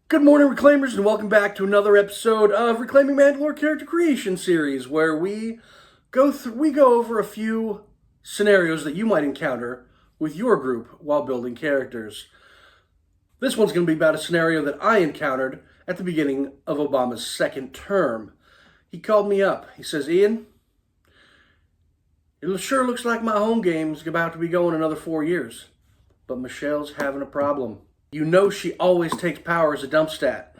Good morning, Reclaimers, and welcome back to another episode of Reclaiming Mandalore Character Creation Series, where we go over a few scenarios that you might encounter with your group while building characters. This one's going to be about a scenario that I encountered at the beginning of Obama's second term. He called me up. He says, "Ian, it sure looks like my home game's about to be going another 4 years, but Michelle's having a problem. You know she always takes power as a dump stat.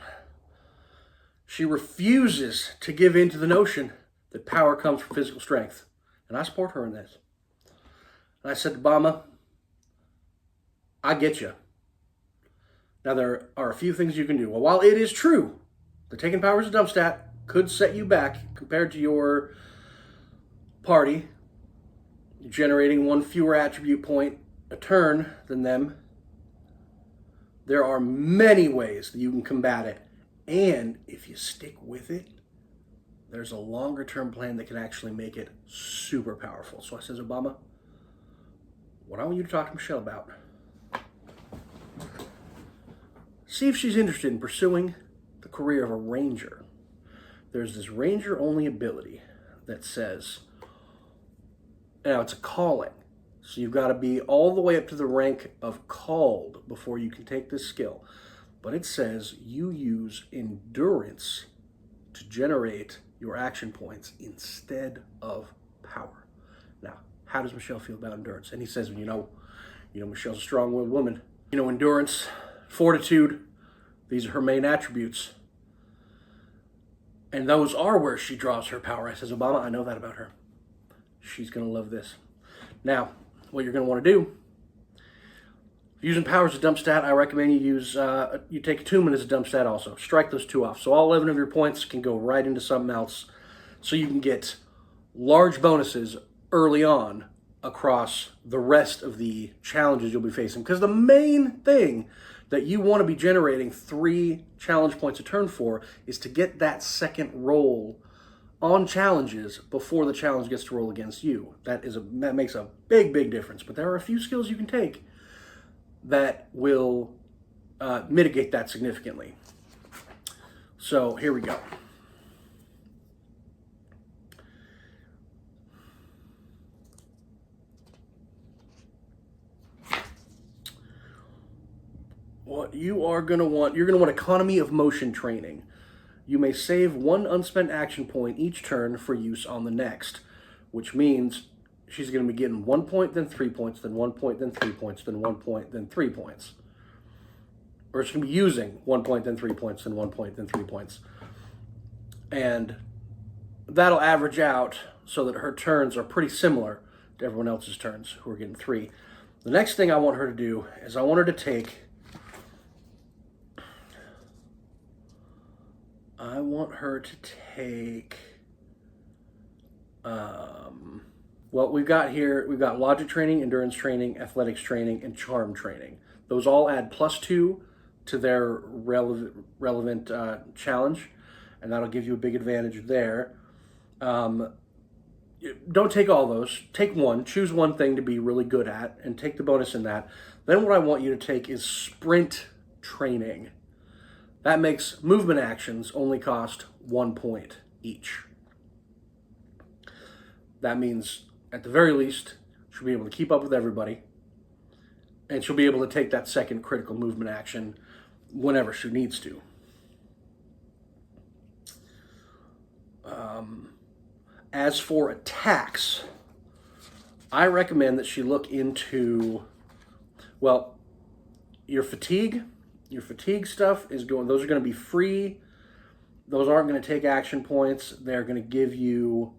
She refuses to give in to the notion that power comes from physical strength. And I support her in this." And I said to Obama, "I get you. Now there are a few things you can do. Well, while it is true that taking power as a dump stat could set you back compared to your party, generating one fewer attribute point a turn than them, there are many ways that you can combat it. And if you stick with it, there's a longer term plan that can actually make it super powerful." So I says, "Obama, what I want you to talk to Michelle about, see if she's interested in pursuing the career of a ranger. There's this ranger only ability that says, now it's a calling. So you've got to be all the way up to the rank of called before you can take this skill. But it says you use endurance to generate your action points instead of power." Now, how does Michelle feel about endurance? And he says, you know, Michelle's a strong-willed woman. Endurance, fortitude, these are her main attributes. And those are where she draws her power. I says, "Obama, I know that about her. She's going to love this." Now, what you're going to want to do, using power as a dump stat, I recommend you use, you take attunement as a dump stat also. Strike those two off. So all 11 of your points can go right into something else. So you can get large bonuses early on across the rest of the challenges you'll be facing. Because the main thing that you want to be generating 3 challenge points a turn for is to get that second roll on challenges before the challenge gets to roll against you. That makes a big difference. But there are a few skills you can take that will mitigate that significantly. So here we go. What you're going to want economy of motion training. You may save 1 unspent action point each turn for use on the next, which means she's going to be getting 1 point, then 3 points, then 1 point, then 3 points, then 1 point, then 3 points. Or she's going to be using 1 point, then 3 points, then 1 point, then 3 points. And that'll average out so that her turns are pretty similar to everyone else's turns who are getting 3. The next thing I want her to do is I want her to take we've got logic training, endurance training, athletics training, and charm training. Those all add +2 to their relevant challenge, and that'll give you a big advantage there. Don't take all those. Take one. Choose one thing to be really good at, and take the bonus in that. Then what I want you to take is sprint training. That makes movement actions only cost 1 point each. That means, at the very least, she'll be able to keep up with everybody, and she'll be able to take that second critical movement action whenever she needs to. As for attacks, I recommend that she look into, your fatigue. Your fatigue stuff is going, those are going to be free. Those aren't going to take action points. They're going to give you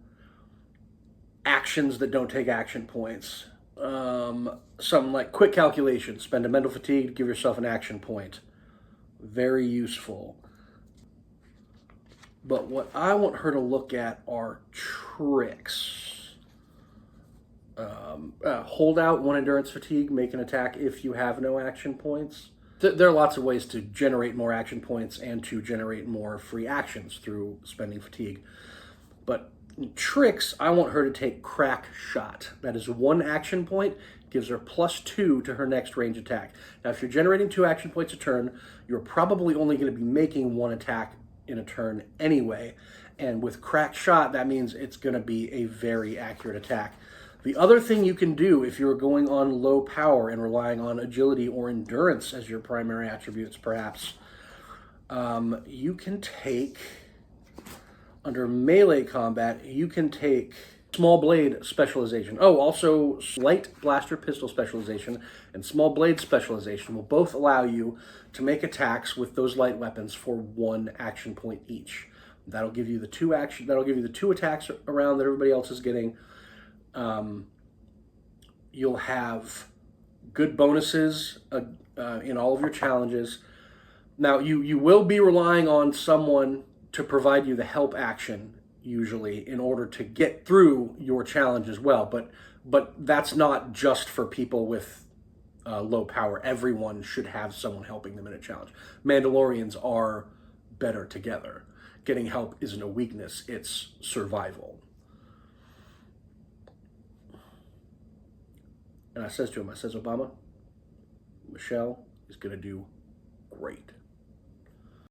actions that don't take action points. Something like quick calculation. Spend a mental fatigue to give yourself an action point. Very useful. But what I want her to look at are tricks. Hold out 1 endurance fatigue, make an attack if you have no action points. There are lots of ways to generate more action points and to generate more free actions through spending fatigue. But tricks, I want her to take crack shot. That is 1 action point, gives her +2 to her next range attack. Now, if you're generating 2 action points a turn, you're probably only going to be making 1 attack in a turn anyway. And with crack shot, that means it's going to be a very accurate attack. The other thing you can do if you're going on low power and relying on agility or endurance as your primary attributes, perhaps, you can take, under melee combat, you can take small blade specialization. Oh, also light blaster pistol specialization and small blade specialization will both allow you to make attacks with those light weapons for 1 action point each. That'll give you the 2 attacks around that everybody else is getting. You'll have good bonuses in all of your challenges. Now, you will be relying on someone to provide you the help action, usually, in order to get through your challenge as well. But that's not just for people with low power. Everyone should have someone helping them in a challenge. Mandalorians are better together. Getting help isn't a weakness, it's survival. And I says to him, Obama, Michelle is going to do great.